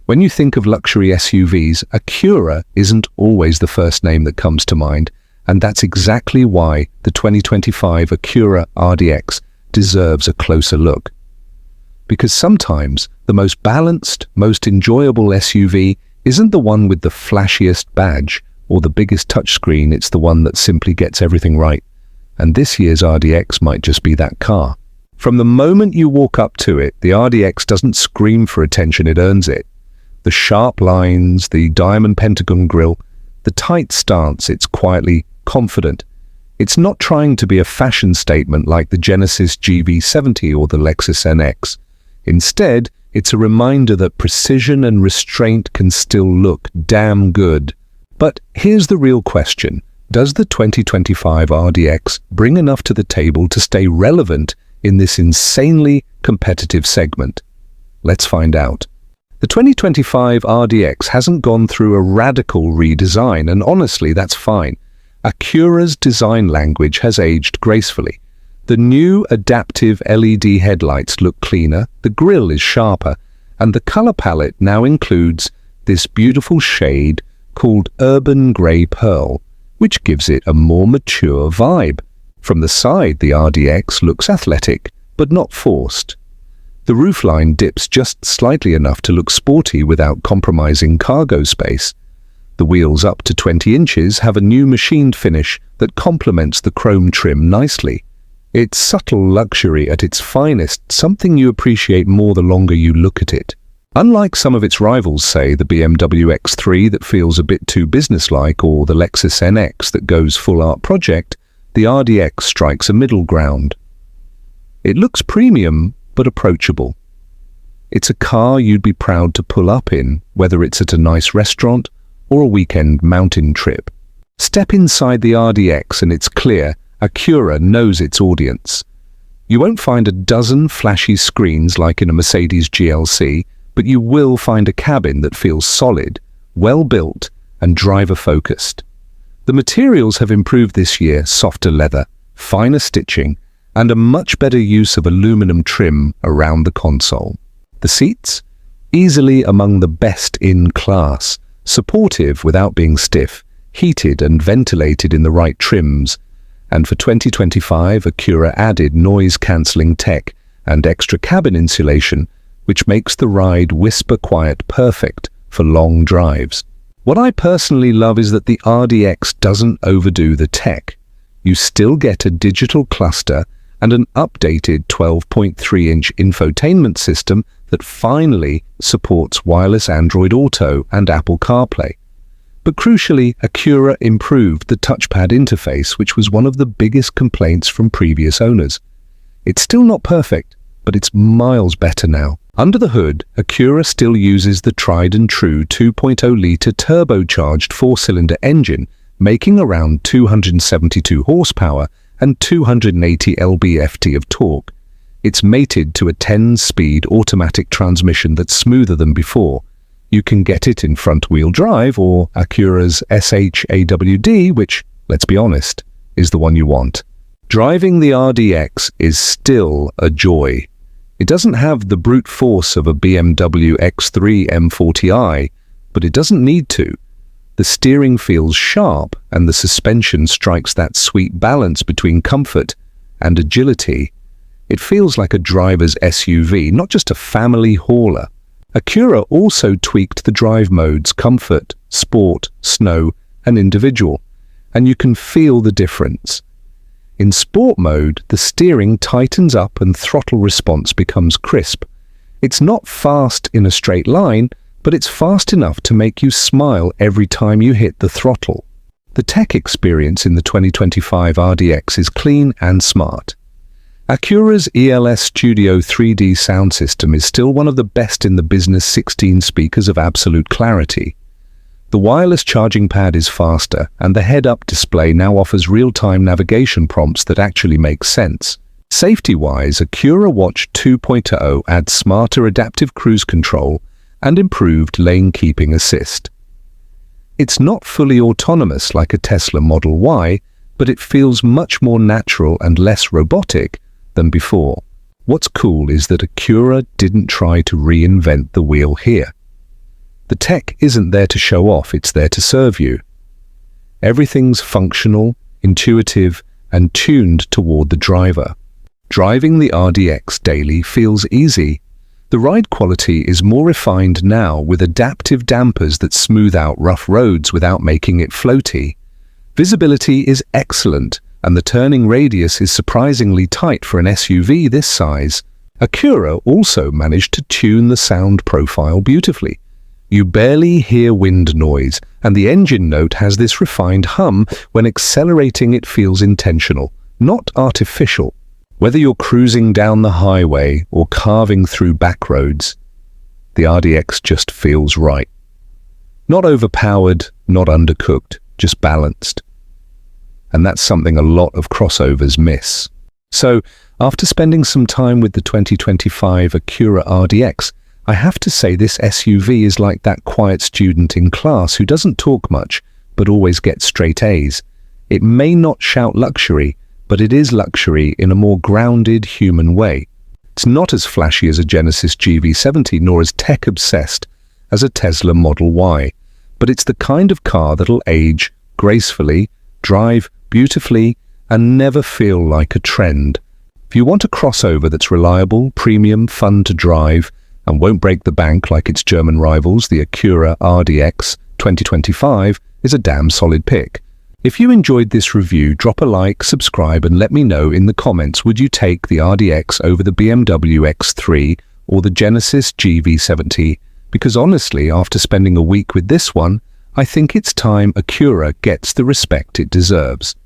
When you think of luxury SUVs, Acura isn't always the first name that comes to mind, and that's exactly why the 2025 Acura RDX deserves a closer look. Because sometimes the most balanced, most enjoyable SUV isn't the one with the flashiest badge or the biggest touchscreen, it's the one that simply gets everything right. And this year's RDX might just be that car. From the moment you walk up to it, the RDX doesn't scream for attention, it earns it. The sharp lines, the diamond pentagon grille, the tight stance, it's quietly confident. It's not trying to be a fashion statement like the Genesis GV70 or the Lexus NX. Instead, it's a reminder that precision and restraint can still look damn good. But here's the real question. Does the 2025 RDX bring enough to the table to stay relevant in this insanely competitive segment? Let's find out. The 2025 RDX hasn't gone through a radical redesign, and honestly, that's fine. Acura's design language has aged gracefully. The new adaptive LED headlights look cleaner, the grille is sharper, and the color palette now includes this beautiful shade called Urban Grey Pearl, which gives it a more mature vibe. From the side, the RDX looks athletic, but not forced. The roofline dips just slightly enough to look sporty without compromising cargo space. The wheels up to 20 inches have a new machined finish that complements the chrome trim nicely. It's subtle luxury at its finest, something you appreciate more the longer you look at it. Unlike some of its rivals, say the BMW X3 that feels a bit too businesslike or the Lexus NX that goes full art project, the RDX strikes a middle ground. It looks premium, but approachable. It's a car you'd be proud to pull up in, whether it's at a nice restaurant or a weekend mountain trip. Step inside the RDX and it's clear Acura knows its audience. You won't find a dozen flashy screens like in a Mercedes GLC, but you will find a cabin that feels solid, well-built, and driver-focused. The materials have improved this year: softer leather, finer stitching, and a much better use of aluminum trim around the console. The seats? Easily among the best in class, supportive without being stiff, heated and ventilated in the right trims. And for 2025, Acura added noise-cancelling tech and extra cabin insulation, which makes the ride whisper quiet perfect for long drives. What I personally love is that the RDX doesn't overdo the tech. You still get a digital cluster and an updated 12.3-inch infotainment system that finally supports wireless Android Auto and Apple CarPlay. But crucially, Acura improved the touchpad interface, which was one of the biggest complaints from previous owners. It's still not perfect, but it's miles better now. Under the hood, Acura still uses the tried-and-true 2.0-litre turbocharged four-cylinder engine, making around 272 horsepower and 280 lb-ft of torque. It's mated to a 10-speed automatic transmission that's smoother than before. You can get it in front-wheel drive or Acura's SH-AWD, which, let's be honest, is the one you want. Driving the RDX is still a joy. It doesn't have the brute force of a BMW X3 M40i, but it doesn't need to. The steering feels sharp and the suspension strikes that sweet balance between comfort and agility. It feels like a driver's SUV, not just a family hauler. Acura also tweaked the drive modes: comfort, sport, snow, and individual, and you can feel the difference. In sport mode, the steering tightens up and throttle response becomes crisp. It's not fast in a straight line, but it's fast enough to make you smile every time you hit the throttle. The tech experience in the 2025 RDX is clean and smart. Acura's ELS Studio 3D sound system is still one of the best in the business. 16 speakers of absolute clarity. The wireless charging pad is faster, and the head-up display now offers real-time navigation prompts that actually make sense. Safety-wise, Acura Watch 2.0 adds smarter adaptive cruise control and improved lane-keeping assist. It's not fully autonomous like a Tesla Model Y, but it feels much more natural and less robotic than before. What's cool is that Acura didn't try to reinvent the wheel here. The tech isn't there to show off, it's there to serve you. Everything's functional, intuitive, and tuned toward the driver. Driving the RDX daily feels easy. The ride quality is more refined now with adaptive dampers that smooth out rough roads without making it floaty. Visibility is excellent, and the turning radius is surprisingly tight for an SUV this size. Acura also managed to tune the sound profile beautifully. You barely hear wind noise, and the engine note has this refined hum. When accelerating, it feels intentional, not artificial. Whether you're cruising down the highway or carving through back roads, the RDX just feels right. Not overpowered, not undercooked, just balanced. And that's something a lot of crossovers miss. So, after spending some time with the 2025 Acura RDX, I have to say this SUV is like that quiet student in class who doesn't talk much, but always gets straight A's. It may not shout luxury, but it is luxury in a more grounded, human way. It's not as flashy as a Genesis GV70, nor as tech-obsessed as a Tesla Model Y, but it's the kind of car that'll age gracefully, drive beautifully, and never feel like a trend. If you want a crossover that's reliable, premium, fun to drive, and won't break the bank like its German rivals, the Acura RDX 2025 is a damn solid pick. If you enjoyed this review, drop a like, subscribe, and let me know in the comments, would you take the RDX over the BMW X3 or the Genesis GV70? Because honestly, after spending a week with this one, I think it's time Acura gets the respect it deserves.